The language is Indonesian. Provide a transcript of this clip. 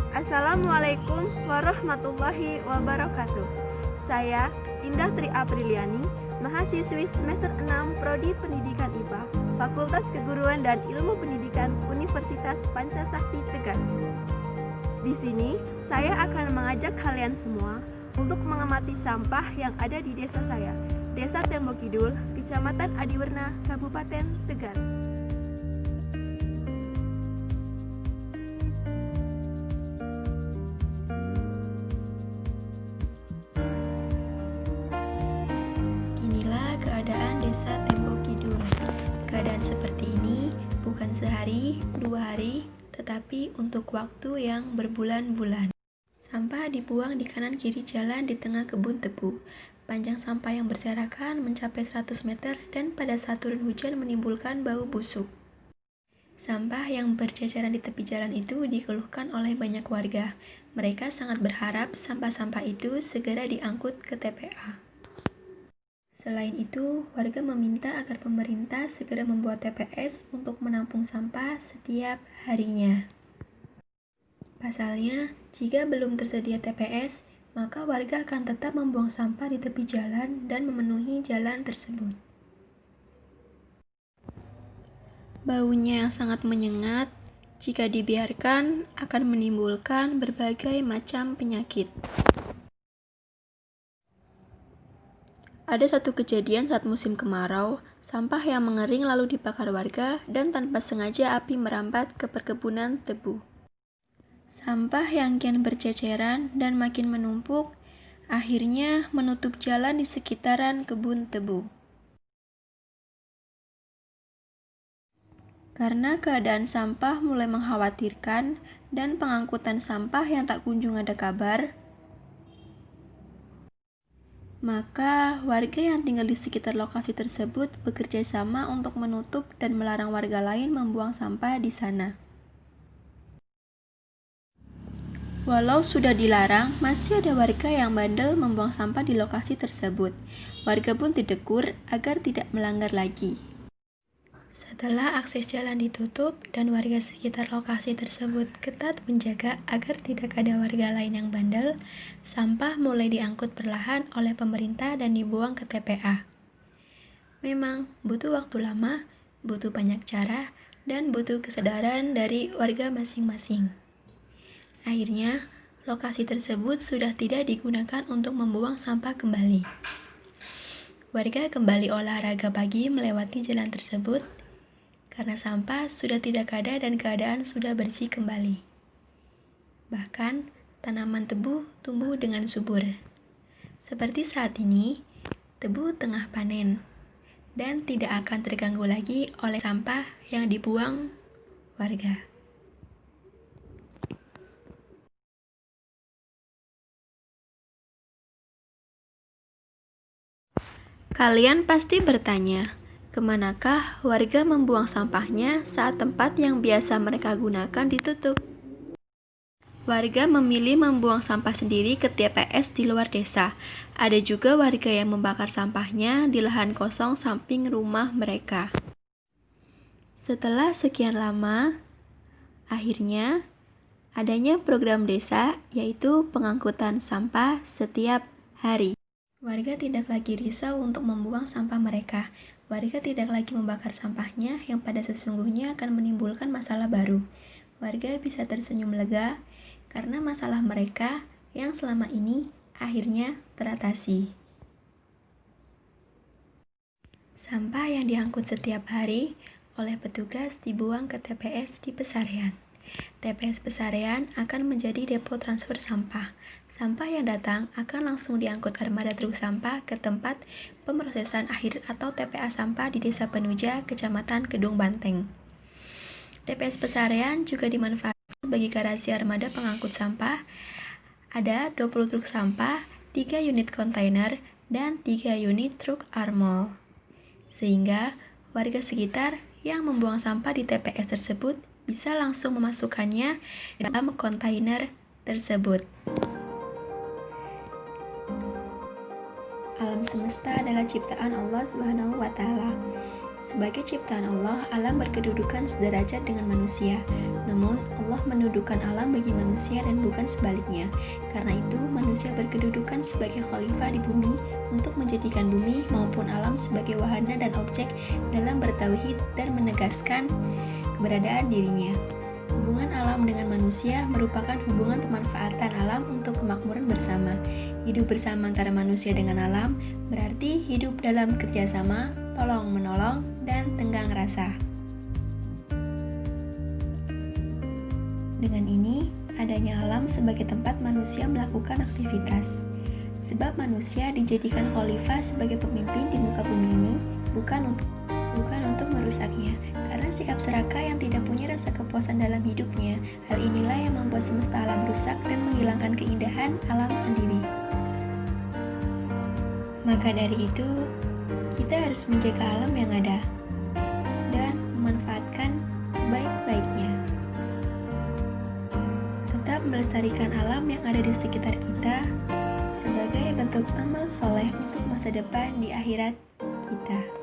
Assalamualaikum warahmatullahi wabarakatuh. Saya Indah Tri Apriliani, mahasiswi semester 6 Prodi Pendidikan IPA, Fakultas Keguruan dan Ilmu Pendidikan Universitas Pancasakti Tegal. Di sini, saya akan mengajak kalian semua untuk mengamati sampah yang ada di desa saya, Desa Tembok Kidul, Kecamatan Adiwerna, Kabupaten Tegal. Inilah keadaan Desa Tembok Kidul. Keadaan seperti ini bukan sehari, 2 hari, tetapi untuk waktu yang berbulan-bulan. Sampah dibuang di kanan kiri jalan di tengah kebun tebu. Panjang sampah yang berserakan mencapai 100 meter dan pada saat turun hujan menimbulkan bau busuk. Sampah yang berceceran di tepi jalan itu dikeluhkan oleh banyak warga. Mereka sangat berharap sampah-sampah itu segera diangkut ke TPA. Selain itu, warga meminta agar pemerintah segera membuat TPS untuk menampung sampah setiap harinya. Pasalnya, jika belum tersedia TPS, maka warga akan tetap membuang sampah di tepi jalan dan memenuhi jalan tersebut. Baunya yang sangat menyengat, jika dibiarkan akan menimbulkan berbagai macam penyakit. Ada satu kejadian saat musim kemarau, sampah yang mengering lalu dibakar warga dan tanpa sengaja api merambat ke perkebunan tebu. Sampah yang kian berceceran dan makin menumpuk, akhirnya menutup jalan di sekitaran kebun tebu. Karena keadaan sampah mulai mengkhawatirkan dan pengangkutan sampah yang tak kunjung ada kabar, maka warga yang tinggal di sekitar lokasi tersebut bekerja sama untuk menutup dan melarang warga lain membuang sampah di sana. Walau sudah dilarang, masih ada warga yang bandel membuang sampah di lokasi tersebut. Warga pun ditegur agar tidak melanggar lagi. Setelah akses jalan ditutup dan warga sekitar lokasi tersebut ketat menjaga agar tidak ada warga lain yang bandel, sampah mulai diangkut perlahan oleh pemerintah dan dibuang ke TPA. Memang butuh waktu lama, butuh banyak cara, dan butuh kesadaran dari warga masing-masing. Akhirnya, lokasi tersebut sudah tidak digunakan untuk membuang sampah kembali. Warga kembali olahraga pagi melewati jalan tersebut karena sampah sudah tidak ada dan keadaan sudah bersih kembali. Bahkan, tanaman tebu tumbuh dengan subur. Seperti saat ini, tebu tengah panen dan tidak akan terganggu lagi oleh sampah yang dibuang warga. Kalian pasti bertanya, kemanakah warga membuang sampahnya saat tempat yang biasa mereka gunakan ditutup? Warga memilih membuang sampah sendiri ke TPS di luar desa. Ada juga warga yang membakar sampahnya di lahan kosong samping rumah mereka. Setelah sekian lama, akhirnya adanya program desa, yaitu pengangkutan sampah setiap hari. Warga tidak lagi risau untuk membuang sampah mereka. Warga tidak lagi membakar sampahnya yang pada sesungguhnya akan menimbulkan masalah baru. Warga bisa tersenyum lega karena masalah mereka yang selama ini akhirnya teratasi. Sampah yang diangkut setiap hari oleh petugas dibuang ke TPS di Pesarean. TPS Pesarean akan menjadi depo transfer sampah. Sampah yang datang akan langsung diangkut armada truk sampah ke tempat pemrosesan akhir atau TPA sampah di Desa Penuja, Kecamatan Kedung Banteng. TPS Pesarean juga dimanfaatkan sebagai garasi armada pengangkut sampah. Ada 20 truk sampah, 3 unit kontainer, dan 3 unit truk armol. Sehingga warga sekitar yang membuang sampah di TPS tersebut bisa langsung memasukkannya dalam kontainer tersebut. Alam semesta adalah ciptaan Allah Subhanahu wa Ta'ala. Sebagai ciptaan Allah, alam berkedudukan sederajat dengan manusia. Namun, Allah mendudukan alam bagi manusia dan bukan sebaliknya. Karena itu, manusia berkedudukan sebagai khalifah di bumi untuk menjadikan bumi maupun alam sebagai wahana dan objek dalam bertauhid dan menegaskan keberadaan dirinya. Hubungan alam dengan manusia merupakan hubungan pemanfaatan alam untuk kemakmuran bersama. Hidup bersama antara manusia dengan alam berarti hidup dalam kerjasama, tolong-menolong, dan tenggang rasa. Dengan ini, adanya alam sebagai tempat manusia melakukan aktivitas. Sebab manusia dijadikan khalifah sebagai pemimpin di muka bumi ini bukan untuk merusaknya, karena sikap serakah yang tidak punya rasa kepuasan dalam hidupnya. Hal inilah yang membuat semesta alam rusak dan menghilangkan keindahan alam sendiri. Maka dari itu, kita harus menjaga alam yang ada dan memanfaatkan sebaik-baiknya. Tetap melestarikan alam yang ada di sekitar kita sebagai bentuk amal soleh untuk masa depan di akhirat kita.